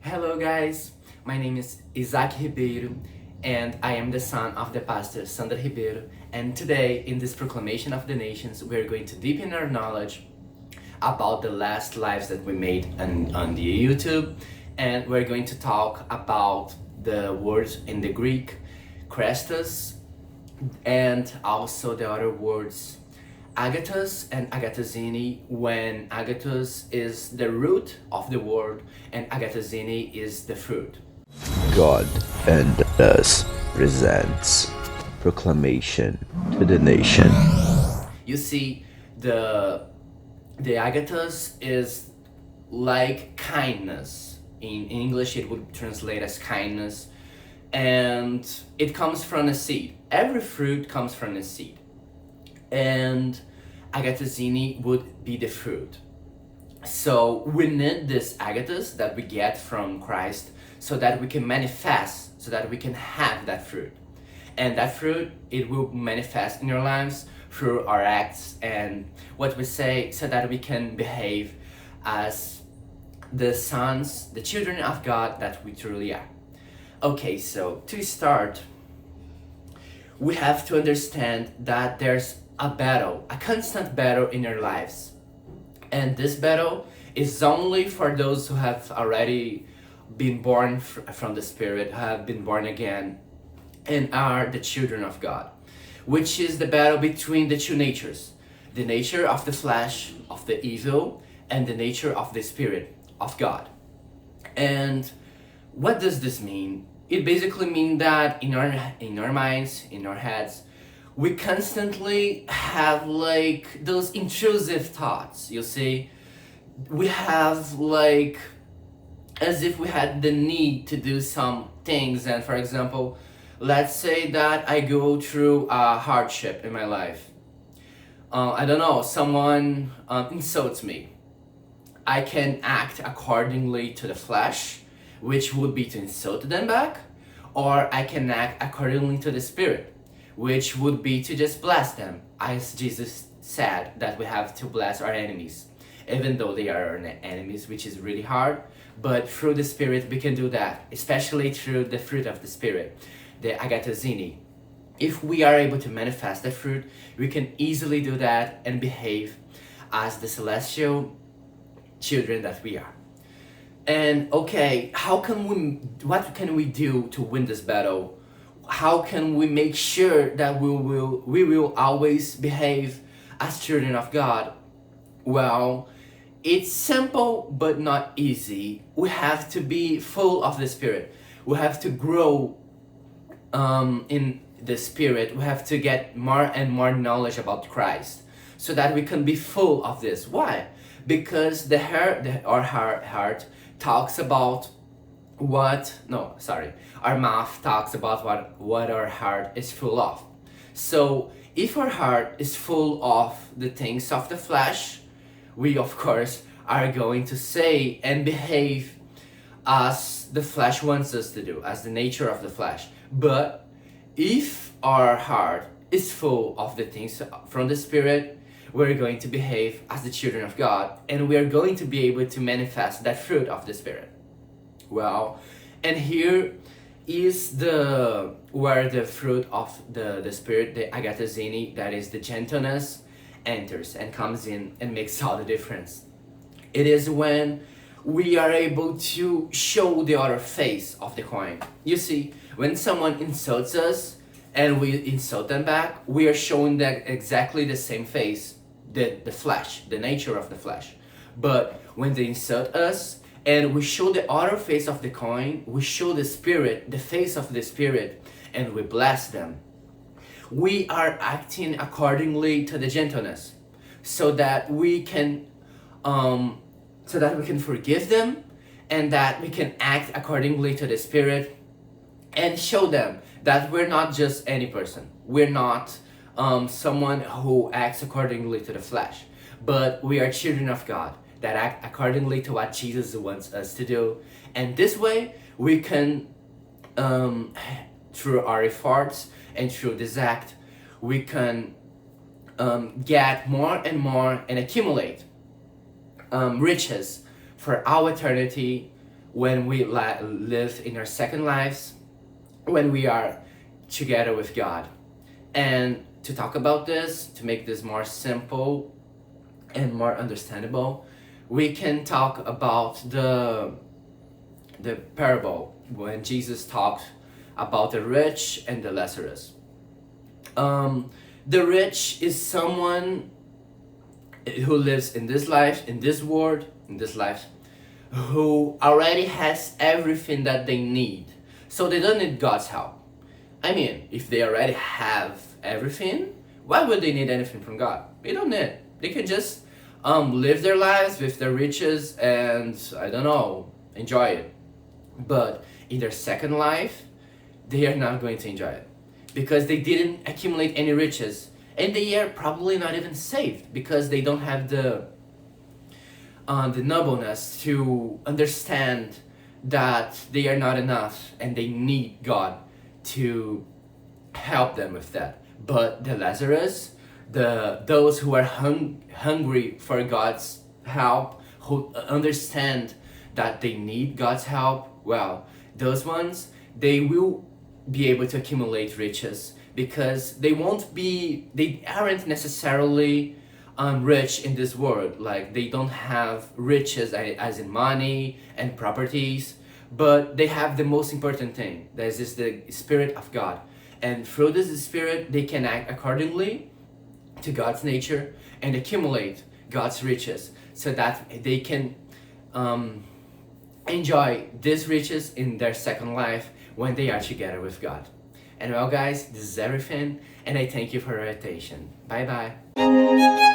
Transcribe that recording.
Hello guys, my name is Isaque Ribeiro and I am the son of the Pastor Sandra Ribeiro, and today in this Proclamation of the Nations we are going to deepen our knowledge about the last lives that we made on the YouTube, and we're going to talk about the words in the Greek Christos and also the other words Agathos and Agathosune, when Agathos is the root of the word and Agathosune is the fruit. God and Us presents Proclamation to the Nation. You see, the Agathos is like kindness. In English it would translate as kindness, and it comes from a seed. Every fruit comes from a seed. And Agathosune would be the fruit. So we need this agathos that we get from Christ so that we can manifest, so that we can have that fruit. And that fruit, it will manifest in our lives through our acts and what we say, so that we can behave as the sons, the children of God that we truly are. Okay, so to start, we have to understand that there's a battle, a constant battle in our lives. And this battle is only for those who have already been born from the Spirit, who have been born again, and are the children of God, which is the battle between the two natures, the nature of the flesh, of the evil, and the nature of the Spirit, of God. And what does this mean? It basically means that in our minds, in our heads, we constantly have like those intrusive thoughts. You see, we have like as if we had the need to do some things. And for example, let's say that I go through a hardship in my life. I don't know, someone insults me. I can act accordingly to the flesh, which would be to insult them back, or I can act accordingly to the Spirit, which would be to just bless them, as Jesus said that we have to bless our enemies, even though they are our enemies, which is really hard. But through the Spirit we can do that, especially through the fruit of the Spirit, the Agathosune. If we are able to manifest the fruit, we can easily do that and behave as the celestial children that we are. And okay, what can we do to win this battle? How can we make sure that we will always behave as children of God? Well, it's simple but not easy. We have to be full of the Spirit. We have to grow in the Spirit. We have to get more and more knowledge about Christ so that we can be full of this. Why? Because our heart talks about our mouth talks about what our heart is full of. So if our heart is full of the things of the flesh, we of course are going to say and behave as the flesh wants us to do, as the nature of the flesh. But if our heart is full of the things from the Spirit, we're going to behave as the children of God, and we are going to be able to manifest that fruit of the Spirit. Well, and here is where the fruit of the Spirit, the Agathosune, that is the gentleness, enters and comes in and makes all the difference. It is when we are able to show the other face of the coin. You see, when someone insults us and we insult them back, we are showing them exactly the same face, the flesh, the nature of the flesh. But when they insult us and we show the other face of the coin, we show the Spirit, the face of the Spirit, and we bless them, we are acting accordingly to the gentleness, so that we can forgive them, and that we can act accordingly to the Spirit and show them that we're not just any person. We're not someone who acts accordingly to the flesh, but we are children of God that act accordingly to what Jesus wants us to do. And this way we can, through our efforts and through this act, we can get more and more and accumulate riches for our eternity when we live in our second lives, when we are together with God. And to talk about this, to make this more simple and more understandable, we can talk about the parable when Jesus talked about the rich and the Lazarus. The rich is someone who lives in this life, in this world, in this life, who already has everything that they need. So they don't need God's help. I mean, if they already have everything, why would they need anything from God? They don't need. They can just live their lives with their riches and, I don't know, enjoy it. But in their second life, they are not going to enjoy it because they didn't accumulate any riches, and they are probably not even saved because they don't have the nobleness to understand that they are not enough and they need God to help them with that. But the Lazarus, those who are hungry for God's help, who understand that they need God's help, well, those ones, they will be able to accumulate riches because they aren't necessarily rich in this world. Like, they don't have riches as in money and properties, but they have the most important thing, that is the Spirit of God. And through this Spirit, they can act accordingly to God's nature and accumulate God's riches so that they can enjoy these riches in their second life when they are together with God. And well, guys, this is everything, and I thank you for your attention. Bye bye.